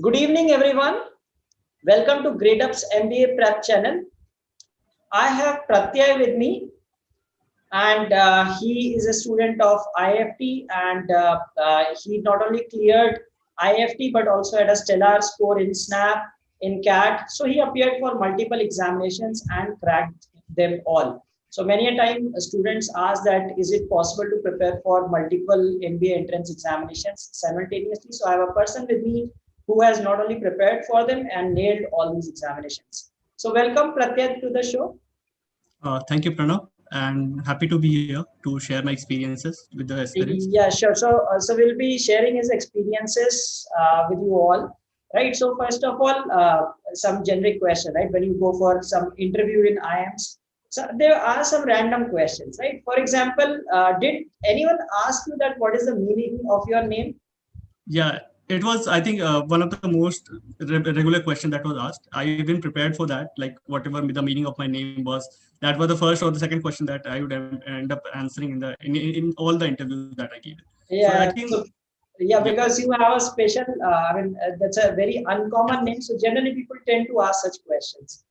Good evening, everyone. Welcome to Gradeup's MBA Prep channel. I have Pratyay with me, and he is a student of IIFT, and he not only cleared IIFT but also had a stellar score in SNAP, in CAT. So he appeared for multiple examinations and cracked them all. So many a time students ask that is it possible to prepare for multiple MBA entrance examinations simultaneously? So I have a person with me who has not only prepared for them and nailed all these examinations. So welcome Pratyay to the show. Thank you, Pranav, and happy to be here to share my experiences with the aspirants. Yeah, sure. So we'll be sharing his experiences with you all, right? So first of all, some generic question, right? When you go for some interview in IIMs, so there are some random questions, right? For example, did anyone ask you that what is the meaning of your name? Yeah, it was, I think, one of the most regular question that was asked. I even prepared for that, like whatever the meaning of my name was. That was the first or the second question that I would end up answering in all the interviews that I gave. Yeah. So I think, yeah, because you have a special, that's a very uncommon name. So generally people tend to ask such questions.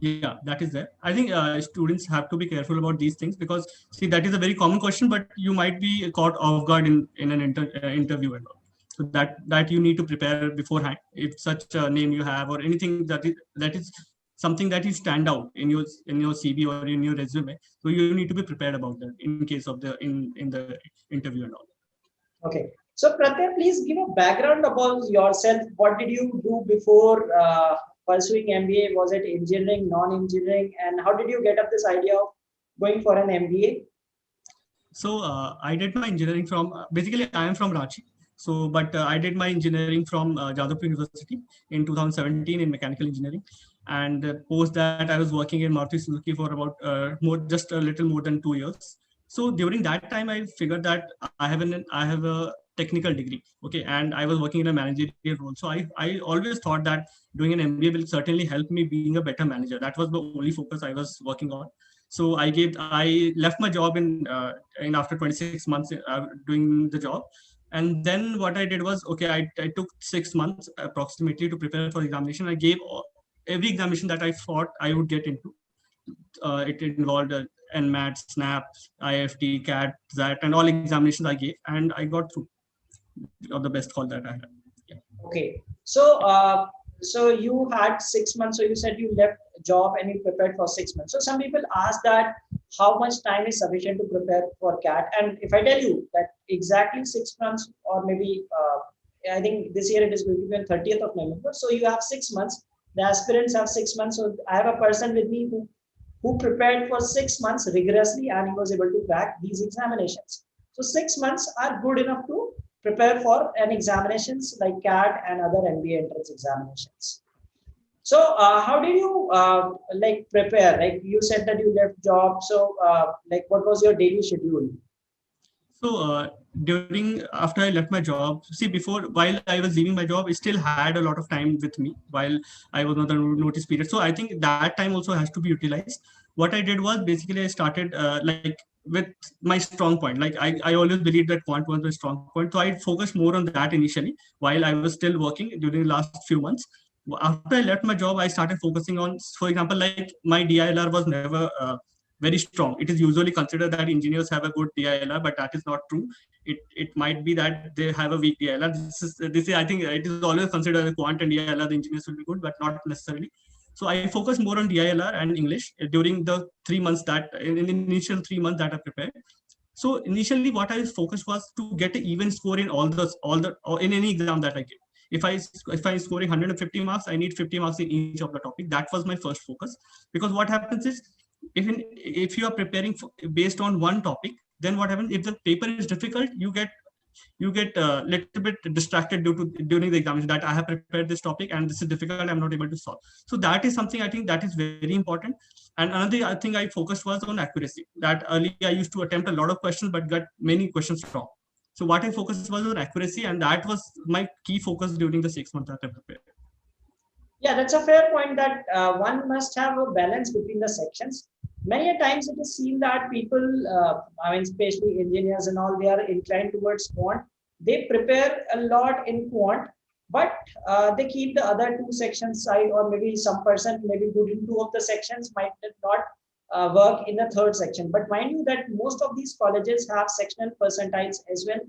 Yeah, that is there. I think students have to be careful about these things because, see, that is a very common question, but you might be caught off guard in an interview and all. So that you need to prepare beforehand. If such a name you have or anything that is something that is stand out in your CV or in your resume, so you need to be prepared about that in case of the in the interview and all. Okay. So Pratyay, please give a background about yourself. What did you do before pursuing MBA? Was it engineering, non-engineering? And how did you get up this idea of going for an MBA? So I did my engineering from, basically I am from Ranchi. So, but I did my engineering from Jadavpur University in 2017 in mechanical engineering. And post that, I was working in Maruti Suzuki for about just a little more than 2 years. So during that time, I figured that I have a technical degree, okay, and I was working in a managerial role. So I always thought that doing an MBA will certainly help me being a better manager. That was the only focus I was working on. So I left my job in after 26 months doing the job. And then what I did was, okay, I took 6 months approximately to prepare for examination. I gave every examination that I thought I would get into. It involved Nmat, SNAP, IIFT, CAT, ZAT, and all examinations I gave, and I got through. Of the best call that I had. Yeah. Okay. So you had 6 months. So you said you left a job and you prepared for 6 months. So some people ask that how much time is sufficient to prepare for CAT? And if I tell you that exactly 6 months, or maybe I think this year it is going to be on 30th of November. So you have 6 months. The aspirants have 6 months. So I have a person with me who prepared for 6 months rigorously and he was able to crack these examinations. So 6 months are good enough to prepare for an examinations like CAT and other MBA entrance examinations. So how did you like prepare? Like you said that you left job. So like what was your daily schedule? So after I left my job, see, while I was leaving my job, I still had a lot of time with me while I was on the notice period. So I think that time also has to be utilized. What I did was basically I started like with my strong point. Like I always believed that quant was my strong point. So I focused more on that initially while I was still working during the last few months. After I left my job, I started focusing on, for example, like my DILR was never very strong. It is usually considered that engineers have a good DILR, but that is not true. It might be that they have a weak DILR. This is I think it is always considered a quant and DILR the engineers will be good, but not necessarily. So I focused more on DILR and English during the 3 months that in the initial 3 months that I prepared. So initially, what I focused was to get an even score in in any exam that I give. If I'm scoring 150 marks, I need 50 marks in each of the topic. That was my first focus, because what happens is if you are preparing based on one topic, then what happens if the paper is difficult, you get a little bit distracted during the examination that I have prepared this topic and this is difficult, I'm not able to solve. So that is something I think that is very important. And another I think I focused was on accuracy. That earlier I used to attempt a lot of questions but got many questions wrong. So what I focused was on accuracy, and that was my key focus during the 6 months that I prepared. Yeah, that's a fair point that one must have a balance between the sections. Many a times it is seen that people, especially engineers and all, they are inclined towards quant. They prepare a lot in quant, but they keep the other two sections side, or maybe some person maybe good in two of the sections might not work in the third section. But mind you that most of these colleges have sectional percentiles as well.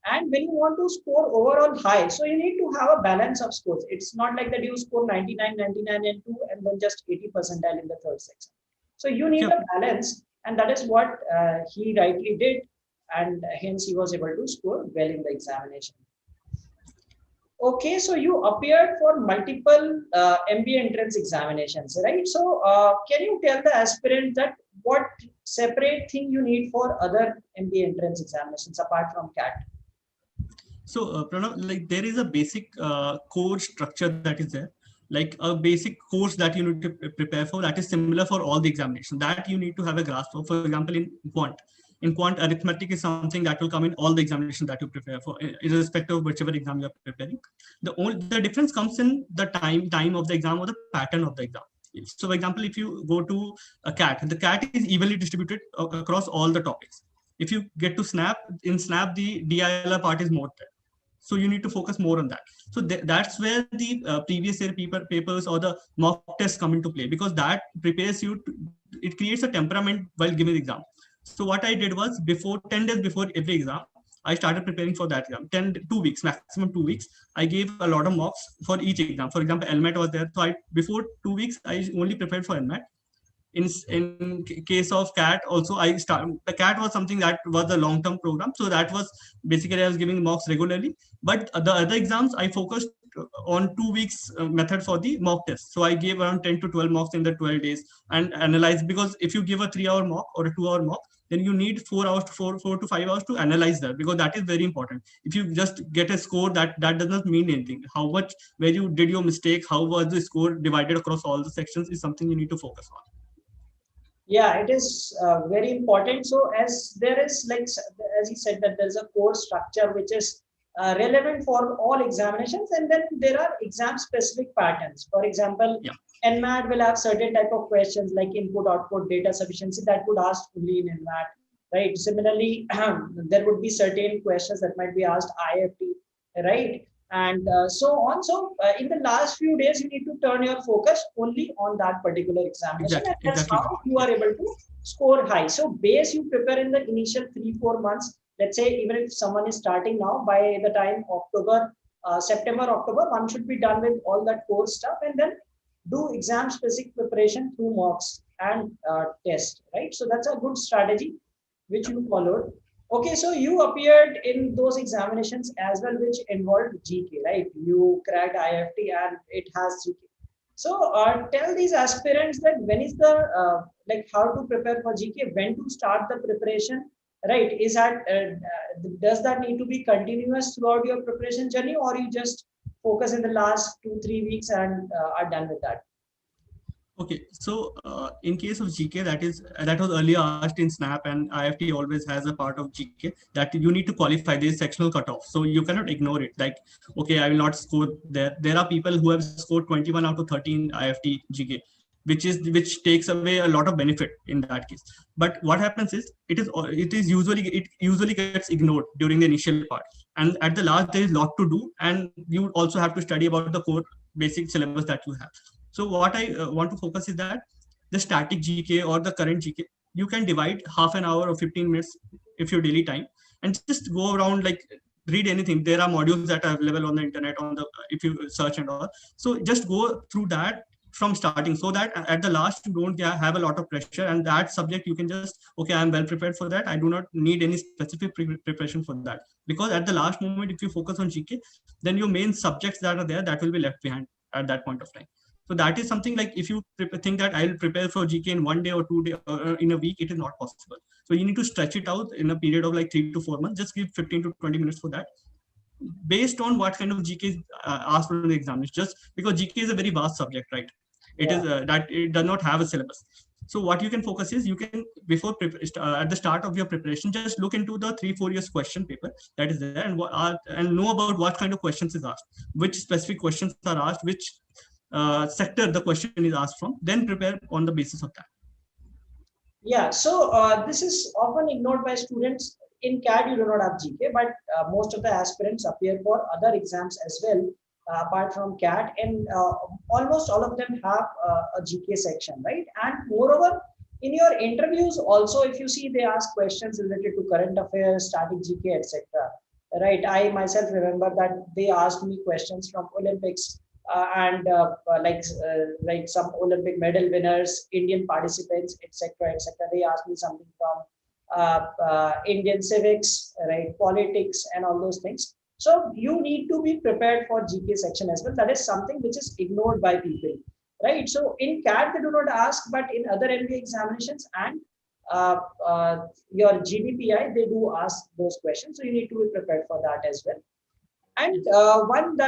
And when you want to score overall high, so you need to have a balance of scores. It's not like that you score 99, 99 and 2 and then just 80 percentile in the third section. So you need a balance, and that is what he rightly did, and hence he was able to score well in the examination. Okay, so you appeared for multiple MBA entrance examinations, right? So can you tell the aspirant that what separate thing you need for other MBA entrance examinations apart from CAT? So Pranav, like there is a basic core structure that is there, like a basic course that you need to prepare for, that is similar for all the examinations that you need to have a grasp of. For example, in quant, arithmetic is something that will come in all the examinations that you prepare for, irrespective of whichever exam you are preparing. The difference comes in the time of the exam or the pattern of the exam. So for example, if you go to a CAT, the CAT is evenly distributed across all the topics. If you get to SNAP, in SNAP the DILR part is more there. So you need to focus more on that. So that's where the previous year papers or the mock tests come into play, because that prepares you it creates a temperament while giving the exam. So what I did was, before 10 days before every exam, I started preparing for that exam. 2 weeks, maximum 2 weeks. I gave a lot of mocks for each exam. For example, LMAT was there. So before 2 weeks, I only prepared for LMAT. In case of CAT also, the CAT was something that was a long-term program. So that was basically I was giving mocks regularly. But the other exams, I focused on 2 weeks method for the mock test. So I gave around 10 to 12 mocks in the 12 days and analyzed, because if you give a 3-hour mock or a 2-hour mock, then you need 4 to 5 hours to analyze that, because that is very important. If you just get a score, that does not mean anything. How much, where you did your mistake, how was the score divided across all the sections is something you need to focus on. Yeah, it is very important. So as there is, like, as he said, that there's a core structure which is relevant for all examinations, and then there are exam specific patterns. For example, Nmat will have certain type of questions like input, output, data sufficiency that would ask only in Nmat, right? Similarly, there would be certain questions that might be asked IIFT, right? And so on. So in the last few days, you need to turn your focus only on that particular examination. And that's how you are able to score high. So base you prepare in the initial 3-4 months. Let's say even if someone is starting now, by the time September, October, one should be done with all that core stuff, and then do exam specific preparation through mocks and test, right? So that's a good strategy which you followed. Okay, so you appeared in those examinations as well, which involved GK, right? You cracked IIFT and it has GK. So tell these aspirants that when is the, like how to prepare for GK, when to start the preparation, right? Is that, does that need to be continuous throughout your preparation journey, or you just focus in the last 2-3 weeks and are done with that? Okay, so in case of GK, that was earlier asked in SNAP, and IIFT always has a part of GK that you need to qualify. There is sectional cutoff, so you cannot ignore it. Like, okay, I will not score there. There are people who have scored 21 out of 13 IIFT GK, which takes away a lot of benefit in that case. But what happens is it usually gets ignored during the initial part, and at the last there is a lot to do, and you also have to study about the core basic syllabus that you have. So what I want to focus is that the static GK or the current GK, you can divide half an hour or 15 minutes if your daily time, and just go around, like read anything. There are modules that are available on the internet, if you search and all. So just go through that from starting, so that at the last you don't have a lot of pressure, and that subject you can just, okay, I'm well prepared for that. I do not need any specific preparation for that, because at the last moment, if you focus on GK, then your main subjects that are there, that will be left behind at that point of time. So that is something, like if you think that I'll prepare for GK in 1 day or 2 days or in a week, it is not possible. So you need to stretch it out in a period of like 3 to 4 months. Just give 15 to 20 minutes for that, based on what kind of GK is asked for in the exam. Just because GK is a very vast subject, right? It is that it does not have a syllabus. So what you can focus is, you can at the start of your preparation, just look into the 3-4 years question paper that is there, and know about what kind of questions is asked, which specific questions are asked, which sector the question is asked from, then prepare on the basis of that. Yeah, so this is often ignored by students. In CAT, you do not have GK, but most of the aspirants appear for other exams as well. apart from CAT, and almost all of them have a GK section, right? And moreover, in your interviews also, if you see, they ask questions related to current affairs, static GK, etc. Right? I myself remember that they asked me questions from Olympics and like some Olympic medal winners, Indian participants, etc., etc. They asked me something from Indian civics, right, politics, and all those things. So you need to be prepared for GK section as well. That is something which is ignored by people, right? So in CAT they do not ask, but in other MBA examinations and your GDPI they do ask those questions. So you need to be prepared for that as well. And one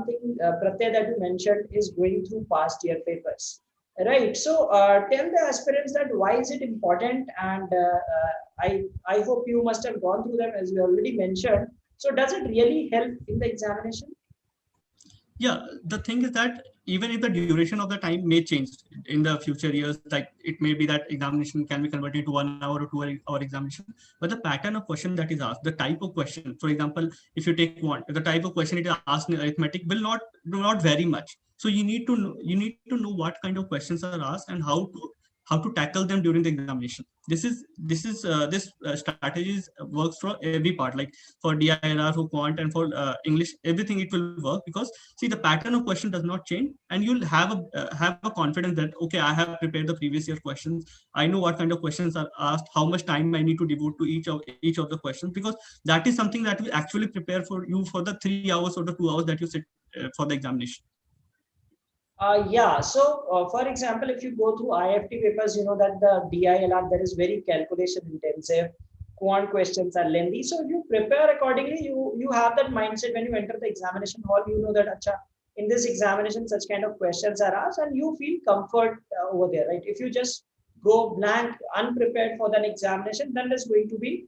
thing, Pratyay, that you mentioned is going through past year papers, right? So tell the aspirants that why is it important, and I hope you must have gone through them as you already mentioned. So does it really help in the examination? Yeah, the thing is that even if the duration of the time may change in the future years, like it may be that examination can be converted to 1 hour or 2 hour examination, but the pattern of question that is asked, the type of question, for example, if you take one, the type of question it is asked in arithmetic will not vary much. So you need to know what kind of questions are asked and how to tackle them during the examination. This strategies works for every part, like for DIR, for quant, and for English, everything it will work, because see, the pattern of question does not change, and you'll have a confidence that okay, I have prepared the previous year questions. I know what kind of questions are asked, how much time I need to devote to each of the questions, because that is something that will actually prepare for you for the 3 hours or the 2 hours that you sit for the examination. Yeah, so for example, if you go through IIFT papers, you know that the DILR, there is very calculation intensive, quant questions are lengthy. So if you prepare accordingly, you have that mindset when you enter the examination hall, you know that acha, in this examination, such kind of questions are asked, and you feel comfort over there, right? If you just go blank, unprepared for an examination, then it's going to be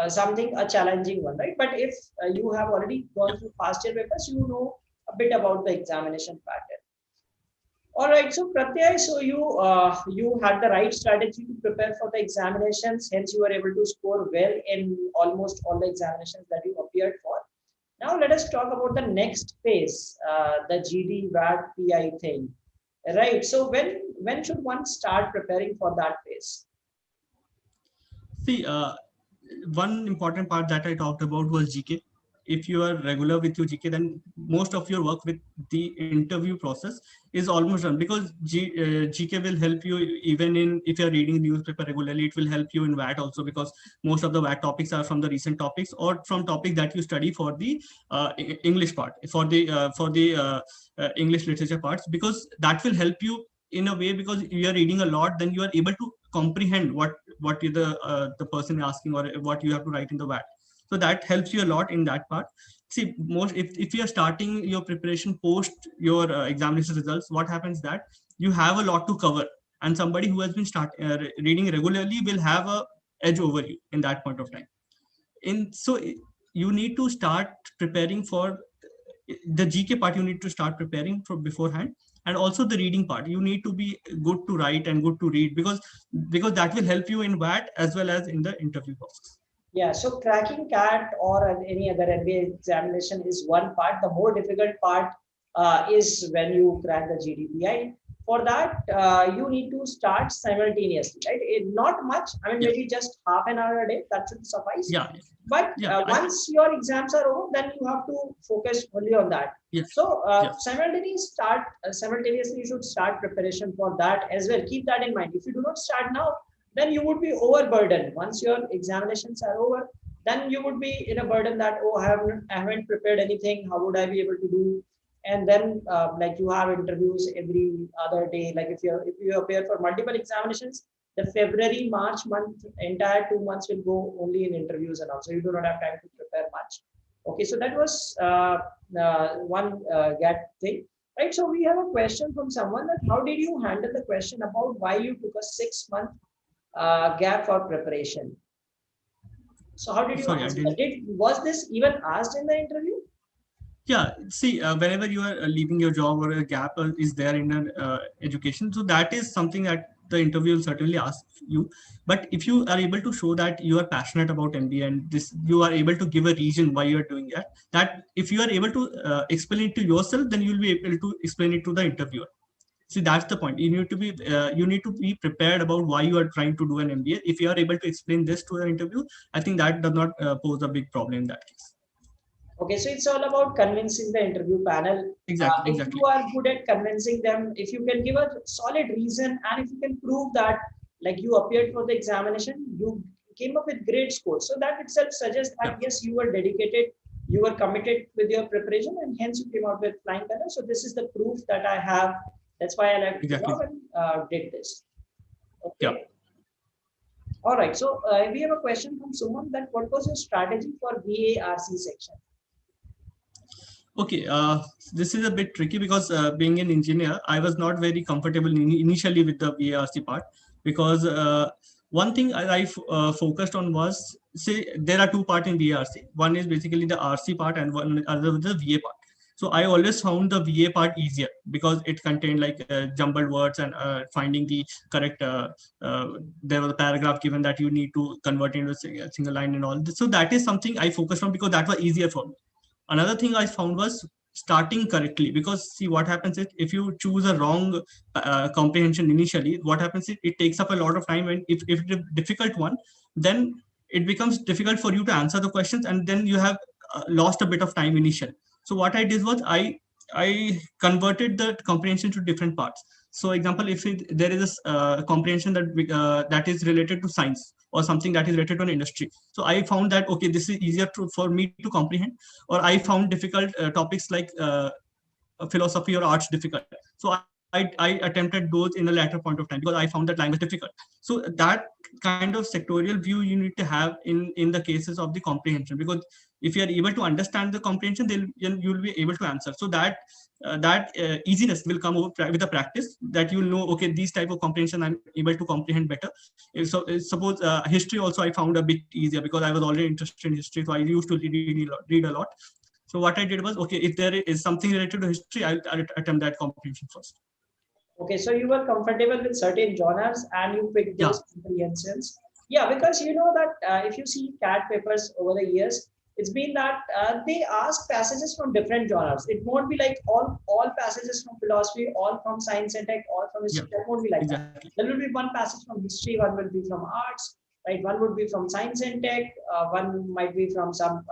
something, a challenging one, right? But if you have already gone through past year papers, you know a bit about the examination pattern. All right, so Pratyay, so you had the right strategy to prepare for the examinations, hence you were able to score well in almost all the examinations that you appeared for. Now let us talk about the next phase, the GD, VAT, PI thing, right? So when should one start preparing for that phase? See, one important part that I talked about was GK. If you are regular with your GK, then most of your work with the interview process is almost done, because GK will help you even in, if you're reading newspaper regularly, it will help you in VAT also, because most of the VAT topics are from the recent topics or from topics that you study for the English part, for the English literature parts, because that will help you in a way, because you are reading a lot, then you are able to comprehend what the person is asking, or what you have to write in the VAT. So that helps you a lot in that part. See, most if you are starting your preparation post your examination results, what happens that you have a lot to cover, and somebody who has been reading regularly will have a edge over you in that point of time. So you need to start preparing for the GK part. You need to start preparing for beforehand, and also the reading part. You need to be good to write and good to read, because that will help you in VAT as well as in the interview process. Yeah, so cracking CAT or any other MBA examination is one part. The more difficult part is when you crack the GDPI. For that, you need to start simultaneously, right? Not much. I mean, maybe just half an hour a day. That should suffice. Yeah. But once your exams are over, then you have to focus only on that. Yes. So simultaneously, you should start preparation for that as well. Keep that in mind. If you do not start now, then you would be overburdened. Once your examinations are over, then you would be in a burden that, oh, I haven't prepared anything. How would I be able to do? And then like you have interviews every other day. Like if you appear for multiple examinations, the February, March month, entire 2 months will go only in interviews, and also you do not have time to prepare much. Okay, so that was one GAT thing. Right, so we have a question from someone that how did you handle the question about why you took a 6-month gap for preparation? So how did you answer? Was this even asked in the interview? Yeah, see, whenever you are leaving your job or a gap is there in an education, so that is something that the interview will certainly ask you. But if you are able to show that you are passionate about MBA and this, you are able to give a reason why you are doing that, that if you are able to explain it to yourself, then you will be able to explain it to the interviewer. See, that's the point. You need to be prepared about why you are trying to do an MBA. If you are able to explain this to the interview, I think that does not pose a big problem in that case. Okay, so it's all about convincing the interview panel. Exactly. If you are good at convincing them, if you can give a solid reason, and if you can prove that, like you appeared for the examination, you came up with great scores. So that itself suggests that yes, you were dedicated, you were committed with your preparation, and hence you came out with flying colors. So this is the proof that I have. That's why I left the job and did this. Okay. Yeah. All right. So we have a question from Suman that what was your strategy for VARC section? Okay, this is a bit tricky because being an engineer, I was not very comfortable initially with the VARC part, because one thing I focused on was, say, there are two parts in VARC. One is basically the RC part and one other is the VA part. So I always found the VA part easier because it contained like jumbled words and finding the correct, there was a paragraph given that you need to convert into a single line and all this. So that is something I focused on because that was easier for me. Another thing I found was starting correctly, because see what happens is if you choose a wrong comprehension initially, what happens is it takes up a lot of time, and if it's a difficult one, then it becomes difficult for you to answer the questions, and then you have lost a bit of time initially. So what I did was I converted the comprehension to different parts. So example, if there is a comprehension that is related to science or something that is related to an industry, so I found that okay, this is easier for me to comprehend. Or I found difficult topics like philosophy or arts difficult, so I attempted those in a later point of time because I found that language difficult. So that kind of sectorial view you need to have in the cases of the comprehension, because if you are able to understand the comprehension, then you will be able to answer. So that easiness will come over with the practice, that you will know, okay, these type of comprehension I'm able to comprehend better. So suppose history also I found a bit easier because I was already interested in history, so I used to read a lot. So what I did was, okay, if there is something related to history, I'll attempt that comprehension first. Okay, so you were comfortable with certain genres and you picked those comprehensions. Yeah, because you know that if you see CAT papers over the years, it's been that they ask passages from different genres. It won't be like all passages from philosophy, all from science and tech, all from history. That won't be like that. There will be one passage from history, one will be from arts, right? One would be from science and tech, one might be from some,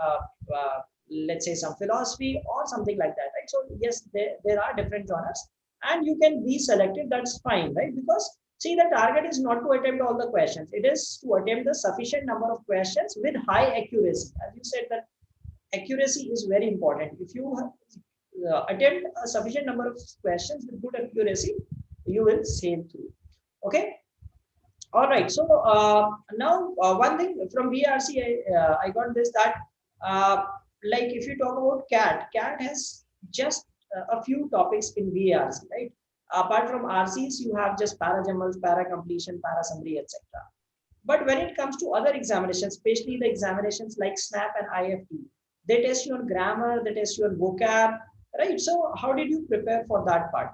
let's say, some philosophy or something like that, right? So yes, there are different genres. And you can be selected, that's fine, right? Because see, the target is not to attempt all the questions. It is to attempt the sufficient number of questions with high accuracy. As you said, that accuracy is very important. If you attempt a sufficient number of questions with good accuracy, you will sail through. Okay. All right. So now one thing from VRC, I got this, that like if you talk about CAT has just a few topics in VARC, right? Apart from RCs, you have just para jumbles, para completion, para summary, etc. But when it comes to other examinations, especially the examinations like SNAP and IIFT, they test your grammar, they test your vocab, right? So how did you prepare for that part?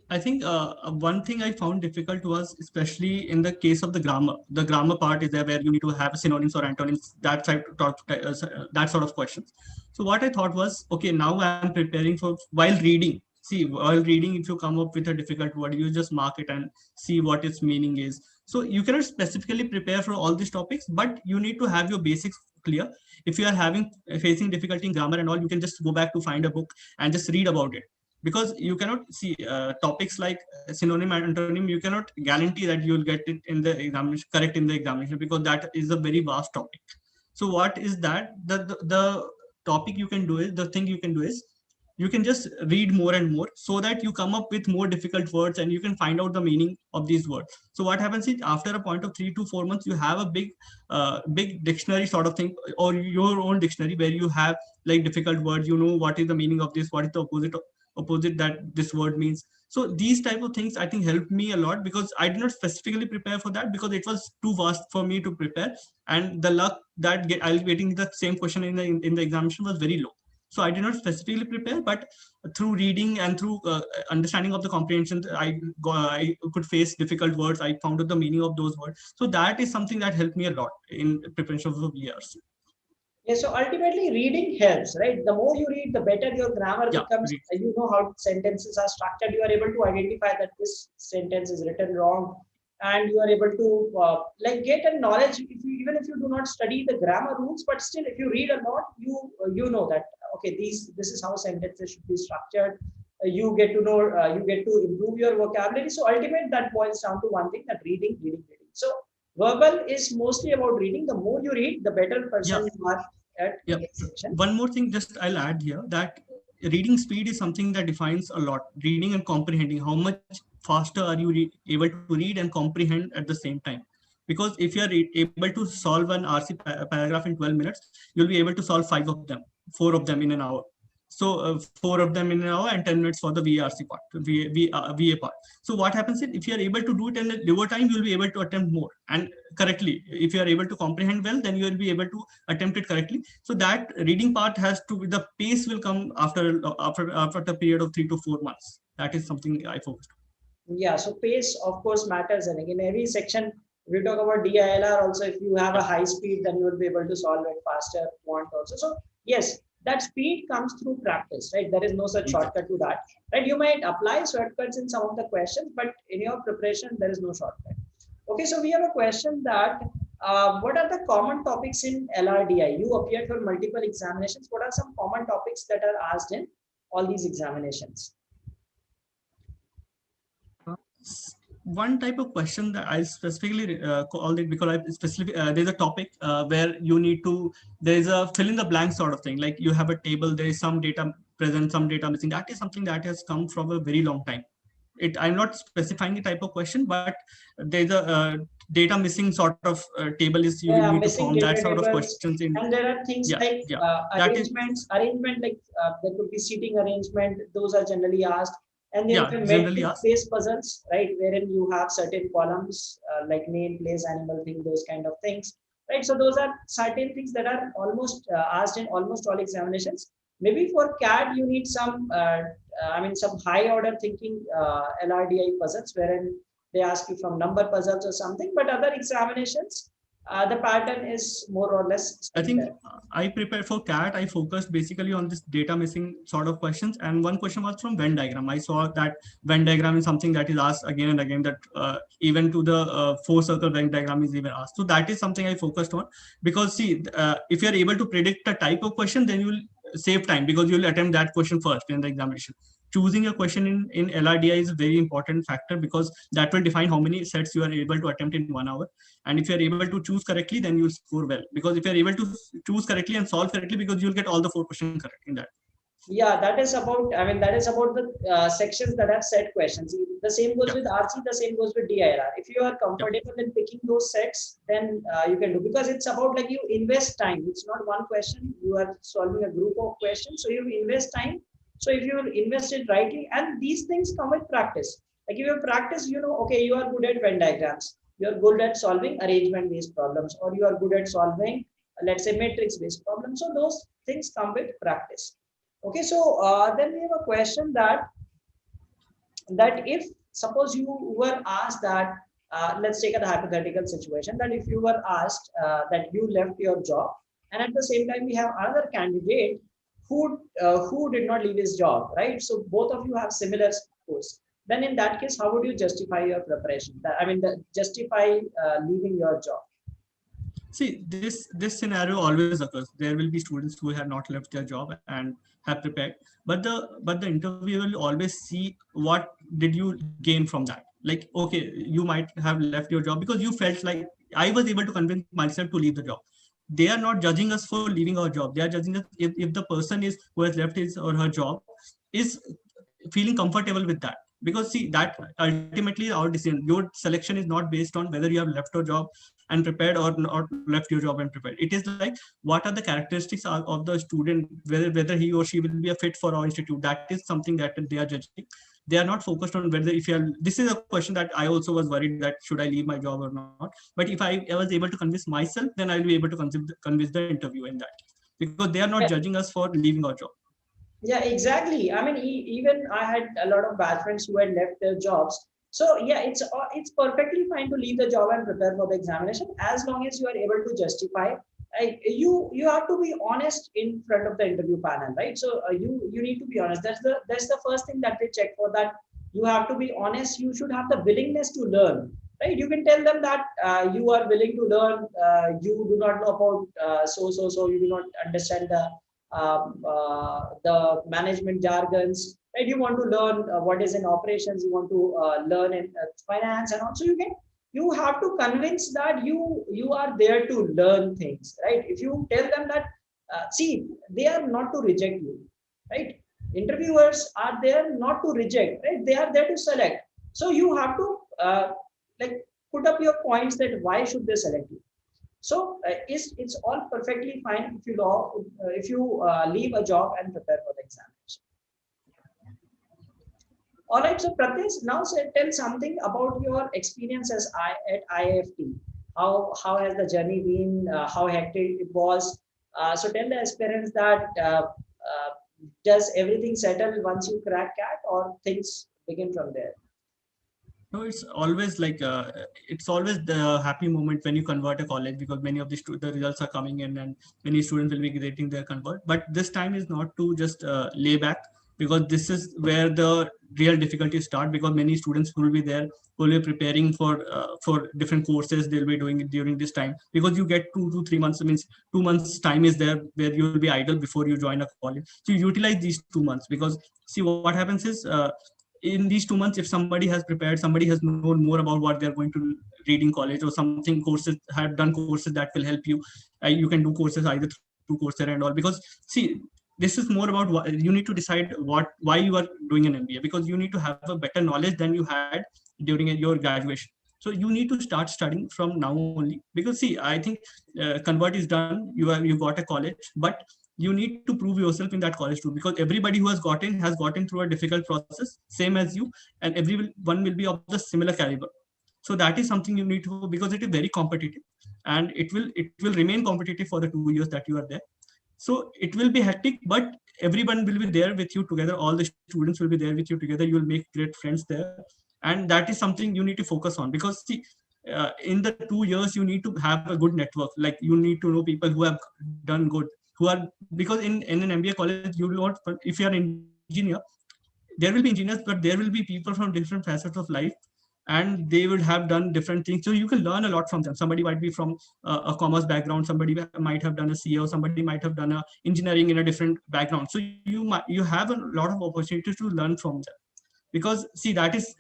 I think one thing I found difficult was, especially in the case of the grammar. The grammar part is there where you need to have synonyms or antonyms, that sort of questions. So what I thought was, okay, now I'm preparing for while reading. See, while reading, if you come up with a difficult word, you just mark it and see what its meaning is. So you cannot specifically prepare for all these topics, but you need to have your basics clear. If you are facing difficulty in grammar and all, you can just go back to find a book and just read about it. Because you cannot see topics like synonym and antonym, you cannot guarantee that you will get it in the examination, correct in the examination, because that is a very vast topic. So what is that? The topic you can do is, the thing you can do is, you can just read more and more so that you come up with more difficult words and you can find out the meaning of these words. So what happens is, after a point of 3 to 4 months, you have a big dictionary sort of thing, or your own dictionary, where you have like difficult words, you know what is the meaning of this, what is the opposite that this word means. So these type of things I think helped me a lot, because I did not specifically prepare for that because it was too vast for me to prepare, and the luck that I'll be getting the same question in the examination was very low. So I did not specifically prepare, but through reading and through understanding of the comprehension, I could face difficult words. I found out the meaning of those words. So that is something that helped me a lot in preparation for VARC. Yeah, so ultimately reading helps, right? The more you read, the better your grammar becomes. You know how sentences are structured. You are able to identify that this sentence is written wrong, and you are able to like get a knowledge. Even if you do not study the grammar rules, but still, if you read a lot, you know that okay, this is how sentences should be structured. You get to know, you get to improve your vocabulary. So ultimately, that boils down to one thing: that reading. So verbal is mostly about reading. The more you read, the better person you are at section. One more thing, just I'll add here that reading speed is something that defines a lot. Reading and comprehending, how much faster are you able to read and comprehend at the same time? Because if you are able to solve an RC paragraph in 12 minutes, you'll be able to solve 4 of them in an hour. So 4 of them in an hour and 10 minutes for the VARC part, VA part. So what happens is if you are able to do it in a lower time, you'll be able to attempt more and correctly. If you are able to comprehend well, then you will be able to attempt it correctly. So that reading part has to, the pace will come after the period of 3 to 4 months. That is something I focused on. Yeah, so pace of course matters, and in every section we talk about DILR also. If you have a high speed, then you will be able to solve it faster. Quant also. So yes, that speed comes through practice, right? There is no such shortcut to that, right? You might apply shortcuts in some of the questions, but in your preparation, there is no shortcut. Okay, so we have a question that what are the common topics in LRDI? You appeared for multiple examinations. What are some common topics that are asked in all these examinations? One type of question that I specifically called it because I specifically there's a topic where you need to, there's a fill in the blank sort of thing. Like you have a table, there is some data present, some data missing. That is something that has come from a very long time. I'm not specifying the type of question, but there's a data missing sort of table is you need to form that sort of questions in. And there are things like arrangement, like there could be seating arrangement. Those are generally asked. And then matrix-based puzzles, right, wherein you have certain columns like name, place, animal, thing, those kind of things, right? So those are certain things that are almost asked in almost all examinations. Maybe for CAT, you need some, some high order thinking LRDI puzzles, wherein they ask you from number puzzles or something. But other examinations, the pattern is more or less. I think I prepared for CAT. I focused basically on this data missing sort of questions. And one question was from Venn diagram. I saw that Venn diagram is something that is asked again and again, that even to the 4-circle Venn diagram is even asked. So that is something I focused on, because see, if you're able to predict a type of question, then you'll save time because you'll attempt that question first in the examination. Choosing a question in LRDI is a very important factor because that will define how many sets you are able to attempt in 1 hour. And if you are able to choose correctly, then you'll score well. Because if you are able to choose correctly and solve correctly, because you'll get all the 4 questions correct in that. Yeah, that is about, that is about the sections that have set questions. The same goes with RC, the same goes with DIR. If you are comfortable in picking those sets, then you can do, because it's about like you invest time. It's not one question. You are solving a group of questions. So you invest time. So if you invest it rightly, and these things come with practice. Like if you practice, you know, okay, you are good at Venn diagrams. You are good at solving arrangement-based problems, or you are good at solving, let's say, matrix-based problems. So those things come with practice. Okay, so then we have a question that if suppose you were asked that, let's take a hypothetical situation, that if you were asked that you left your job, and at the same time we have another candidate who did not leave his job, right? So both of you have similar scores. Then in that case, how would you justify your preparation? Justify leaving your job. See, this scenario always occurs. There will be students who have not left their job and have prepared, but the interviewer will always see what did you gain from that. Like, okay, you might have left your job because you felt like I was able to convince myself to leave the job. They are not judging us for leaving our job. They are judging us if the person who has left his or her job is feeling comfortable with that. Because see, that ultimately our decision, your selection is not based on whether you have left your job and prepared or not left your job and prepared. It is like, what are the characteristics of the student, whether he or she will be a fit for our institute. That is something that they are judging. They are not focused on whether if you are, this is a question that I also was worried that should I leave my job or not. But if I was able to convince myself, then I'll be able to convince the interviewer in that, because they are not judging us for leaving our job. Yeah, exactly. I mean, even I had a lot of bad friends who had left their jobs. So yeah, it's perfectly fine to leave the job and prepare for the examination as long as you are able to justify. You have to be honest in front of the interview panel, right? So you need to be honest. That's the first thing that they check for, that you have to be honest. You should have the willingness to learn, right? You can tell them that you are willing to learn. You do not know about so. You do not understand the management jargons, right? You want to learn what is in operations, you want to learn in finance, and also you have to convince that you are there to learn things, right? If you tell them that, see, they are not to reject you, right? Interviewers are there not to reject, right? They are there to select. So you have to like put up your points that why should they select you. So it's all perfectly fine if you leave a job and prepare for the examination. All right, so Pratyay, now tell something about your experiences at IIFT. How has the journey been? How hectic it was? So tell the experience that does everything settle once you crack CAT, or things begin from there? No, it's always the happy moment when you convert a college, because many of the results are coming in and many students will be grading their convert. But this time is not to just lay back, because this is where the real difficulties start, because many students will be there, will be preparing for different courses they'll be doing it during this time, because you get 2 to 3 months, means 2 months time is there where you will be idle before you join a college. So you utilize these 2 months, because see what happens is, in these 2 months, if somebody has prepared, somebody has known more about what they're going to read in college, or something, courses, have done courses that will help you. You can do courses either through Coursera and all, because see, this is more about what you need to decide, why you are doing an MBA, because you need to have a better knowledge than you had during your graduation. So you need to start studying from now only, because see, I think convert is done, you got a college, but you need to prove yourself in that college too, because everybody who has gotten through a difficult process, same as you, and everyone will be of the similar caliber. So that is something you need to, because it is very competitive, and it will remain competitive for the 2 years that you are there. So it will be hectic, but everyone will be there with you together, all the students will be there with you together, you will make great friends there. And that is something you need to focus on, because see, in the 2 years you need to have a good network, like you need to know people who have done good, who are, because in an MBA college, you will not, if you are an engineer, there will be engineers, but there will be people from different facets of life, and they would have done different things. So you can learn a lot from them. Somebody might be from a commerce background, somebody might have done a CEO, somebody might have done a engineering in a different background. So you have a lot of opportunities to learn from them, because see, that is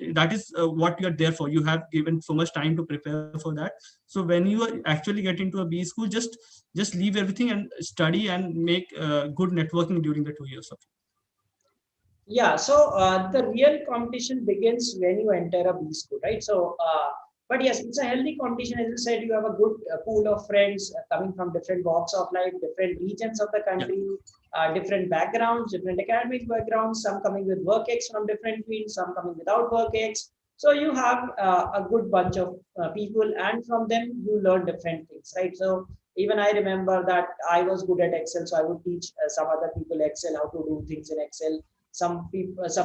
what you are there for. You have given so much time to prepare for that. So when you actually get into a B school, just leave everything and study and make good networking during the 2 years of. Yeah, so the real competition begins when you enter a B school, right? So, but yes, it's a healthy competition. As you said, you have a good pool of friends coming from different walks of life, different regions of the Yeah. country, different backgrounds, different academic backgrounds, some coming with work ex from different fields, some coming without work ex. So you have a good bunch of people, and from them you learn different things, right? So even I remember that I was good at Excel, so I would teach some other people Excel, how to do things in Excel. Some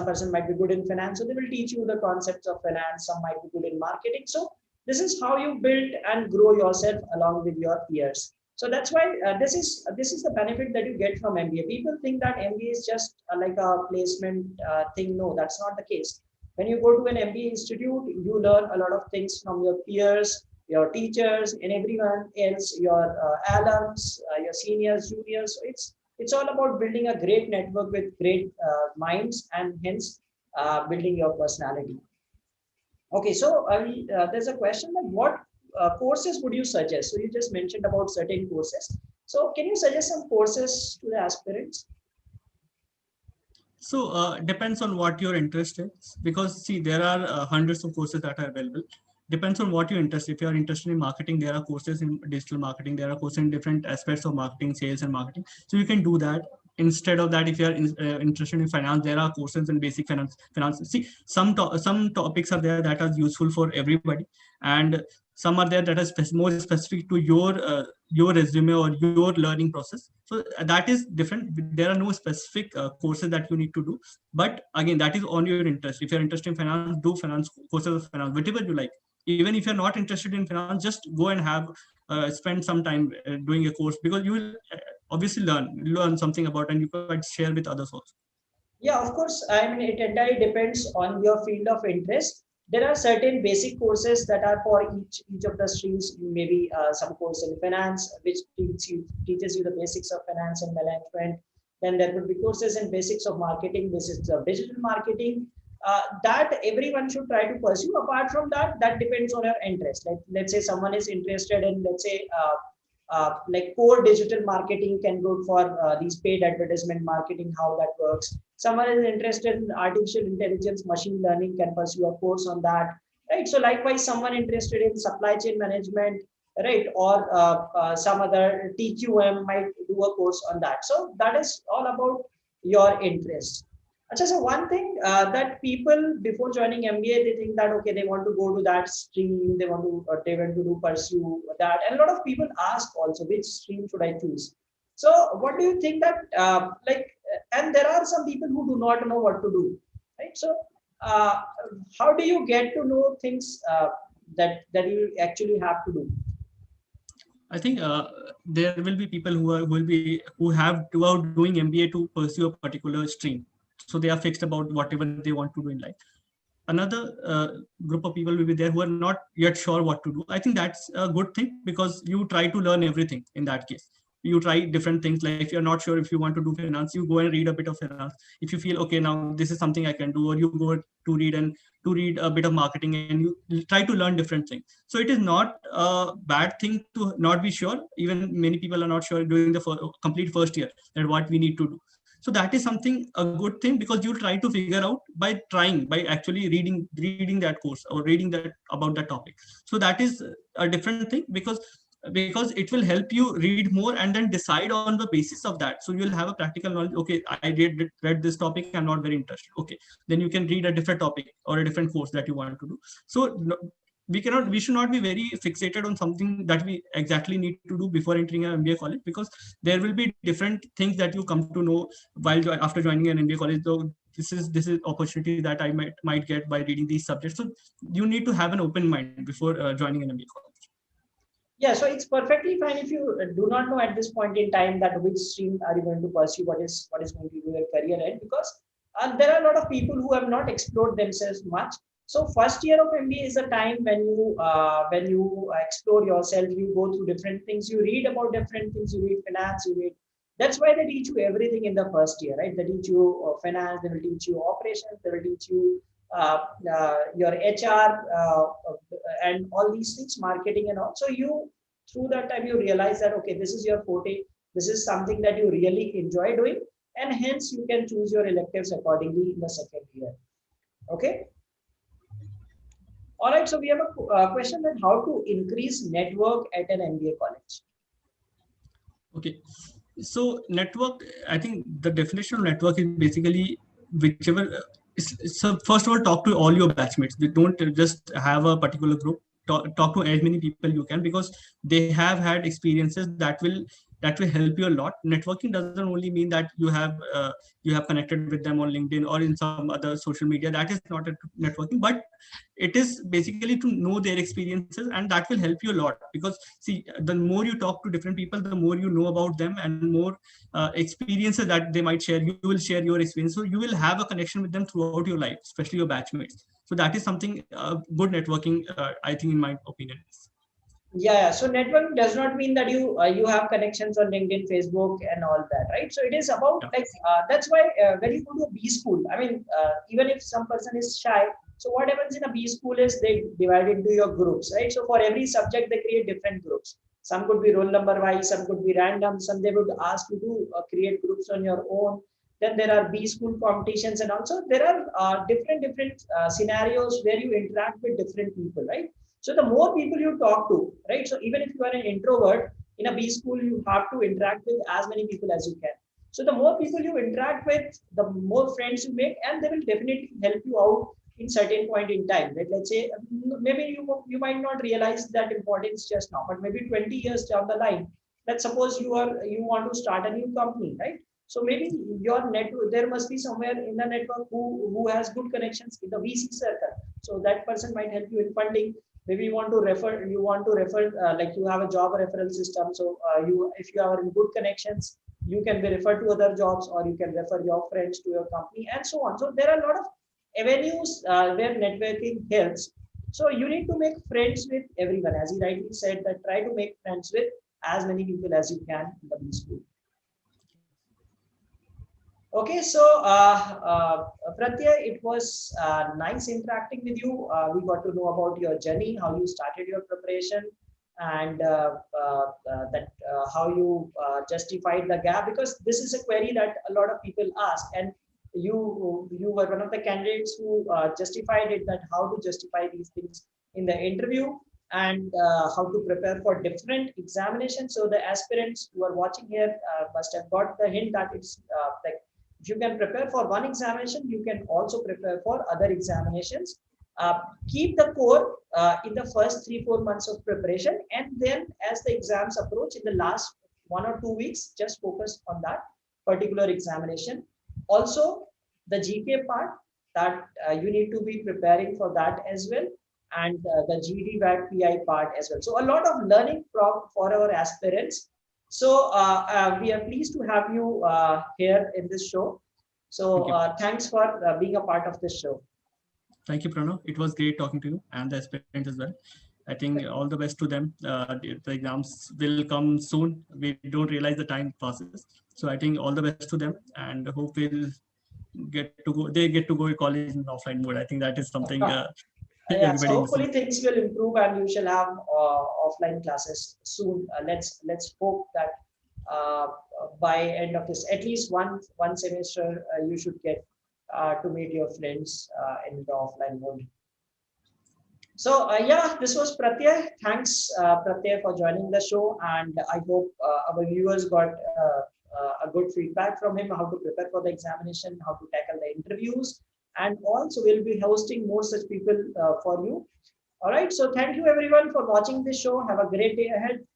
person might be good in finance, so they will teach you the concepts of finance. Some might be good in marketing. So this is how you build and grow yourself along with your peers. So that's why this is the benefit that you get from MBA. People think that MBA is just like a placement thing. No, that's not the case. When you go to an MBA institute, you learn a lot of things from your peers, your teachers, and everyone else, your alums, your seniors, juniors. So it's all about building a great network with great minds, and hence building your personality. Okay, so there's a question that what courses would you suggest? So you just mentioned about certain courses. So can you suggest some courses to the aspirants? So depends on what your interest is, because see, there are hundreds of courses that are available. Depends on what you're interested. If you are interested in marketing, there are courses in digital marketing. There are courses in different aspects of marketing, sales and marketing. So you can do that. instead of that, if you are interested in finance, there are courses in basic finance. See, some topics are there that are useful for everybody, and some are there that are more specific to your resume or your learning process. So that is different. There are no specific courses that you need to do, but again, that is on your interest. If you're interested in finance, do finance courses of finance, whatever you like. Even if you're not interested in finance, just go and have spend some time doing a course, because you will obviously learn something about, and you can share with others also. Yeah, of course. I mean, it entirely depends on your field of interest. There are certain basic courses that are for each of the streams. Maybe some course in finance, which teaches you the basics of finance and management. Then there would be courses in basics of marketing, basics of digital marketing. That everyone should try to pursue. Apart from that, that depends on your interest. Like, let's say someone is interested in, let's say, like core digital marketing, can go for these paid advertisement marketing, how that works. Someone is interested in artificial intelligence, machine learning, can pursue a course on that, right? So likewise, someone interested in supply chain management, right, or some other TQM might do a course on that. So that is all about your interest. So one thing that people before joining MBA, they think that, okay, they want to go to that stream, they want to do pursue that, and a lot of people ask also, which stream should I choose? So what do you think that and there are some people who do not know what to do, right? So how do you get to know things that you actually have to do? I think there will be people who are doing MBA to pursue a particular stream, so they are fixed about whatever they want to do in life. Another group of people will be there who are not yet sure what to do. I think that's a good thing, because you try to learn everything in that case. You try different things. Like if you're not sure if you want to do finance, you go and read a bit of finance. If you feel, okay, now this is something I can do, or you go to read a bit of marketing, and you try to learn different things. So it is not a bad thing to not be sure. Even many people are not sure during the complete first year that what we need to do. So that is something a good thing, because you'll try to figure out by actually reading that course or reading that about that topic. So that is a different thing, because it will help you read more and then decide on the basis of that. So you'll have a practical knowledge. Okay, I read this topic, I'm not very interested. Okay, then you can read a different topic or a different course that you want to do. So we should not be very fixated on something that we exactly need to do before entering an MBA college, because there will be different things that you come to know after joining an MBA college. So this is opportunity that I might get by reading these subjects. So you need to have an open mind before joining an MBA college. Yeah, so it's perfectly fine if you do not know at this point in time that which stream are you going to pursue, what is going to be your career in, because there are a lot of people who have not explored themselves much. So first year of MBA is a time when you explore yourself, you go through different things, you read about different things, you read finance, you read. That's why they teach you everything in the first year, right? They teach you finance, they will teach you operations, they will teach you your HR and all these things, marketing and all. So you, through that time, you realize that, okay, this is your forte, this is something that you really enjoy doing, and hence you can choose your electives accordingly in the second year. Okay. All right, so we have a question that how to increase network at an MBA college. Okay, so network, I think the definition of network is basically whichever. So first of all, talk to all your batchmates. They don't just have a particular group. Talk to as many people you can, because they have had experiences that will help you a lot. Networking doesn't only mean that you have connected with them on LinkedIn or in some other social media. That is not a networking, but it is basically to know their experiences, and that will help you a lot. Because see, the more you talk to different people, the more you know about them, and more experiences that they might share, you will share your experience. So you will have a connection with them throughout your life, especially your batchmates. So that is something good networking, I think, in my opinion. Yeah, so networking does not mean that you have connections on LinkedIn, Facebook, and all that, right? So it is about that's why when you go to a B school, I mean, even if some person is shy, so what happens in a B school is they divide into your groups, right? So for every subject, they create different groups. Some could be roll number wise, some could be random, some they would ask you to create groups on your own. Then there are B school competitions, and also there are different scenarios where you interact with different people, right? So the more people you talk to, right? So even if you are an introvert in a B school, you have to interact with as many people as you can. So the more people you interact with, the more friends you make, and they will definitely help you out in certain point in time. Right? Let's say maybe you might not realize that importance just now, but maybe 20 years down the line, let's suppose you want to start a new company, right? So maybe your network, there must be somewhere in the network who has good connections in the VC circle. So that person might help you in funding. Maybe you want to refer, like you have a job referral system. So if you are in good connections, you can be referred to other jobs, or you can refer your friends to your company, and so on. So there are a lot of avenues where networking helps. So you need to make friends with everyone, as he rightly said, that try to make friends with as many people as you can in the B school. Okay, so Pratyay, it was nice interacting with you. We got to know about your journey, how you started your preparation, and how you justified the gap, because this is a query that a lot of people ask, and you were one of the candidates who justified it, that how to justify these things in the interview, and how to prepare for different examinations. So the aspirants who are watching here must have got the hint that it's like, if you can prepare for one examination, you can also prepare for other examinations. Keep the core in the first 3-4 months of preparation, and then as the exams approach in the last 1 or 2 weeks, just focus on that particular examination. Also, the GK part, that you need to be preparing for that as well, and the GD VAT PI part as well. So a lot of learning for our aspirants. So we are pleased to have you here in this show. So thanks for being a part of this show. Thank you, Pranav. It was great talking to you and the aspirants as well. I think all the best to them. The exams will come soon. We don't realize the time passes. So I think all the best to them, and hope we'll get to go. They get to go to college in offline mode. I think that is something. Yeah, so hopefully things will improve, and you shall have offline classes soon. Let's hope that by end of this, at least one semester, you should get to meet your friends in the offline mode. So yeah, this was Pratyay. Thanks, Pratyay, for joining the show, and I hope our viewers got a good feedback from him, how to prepare for the examination, how to tackle the interviews, and also we'll be hosting more such people for you. All right, so thank you everyone for watching this show. Have a great day ahead.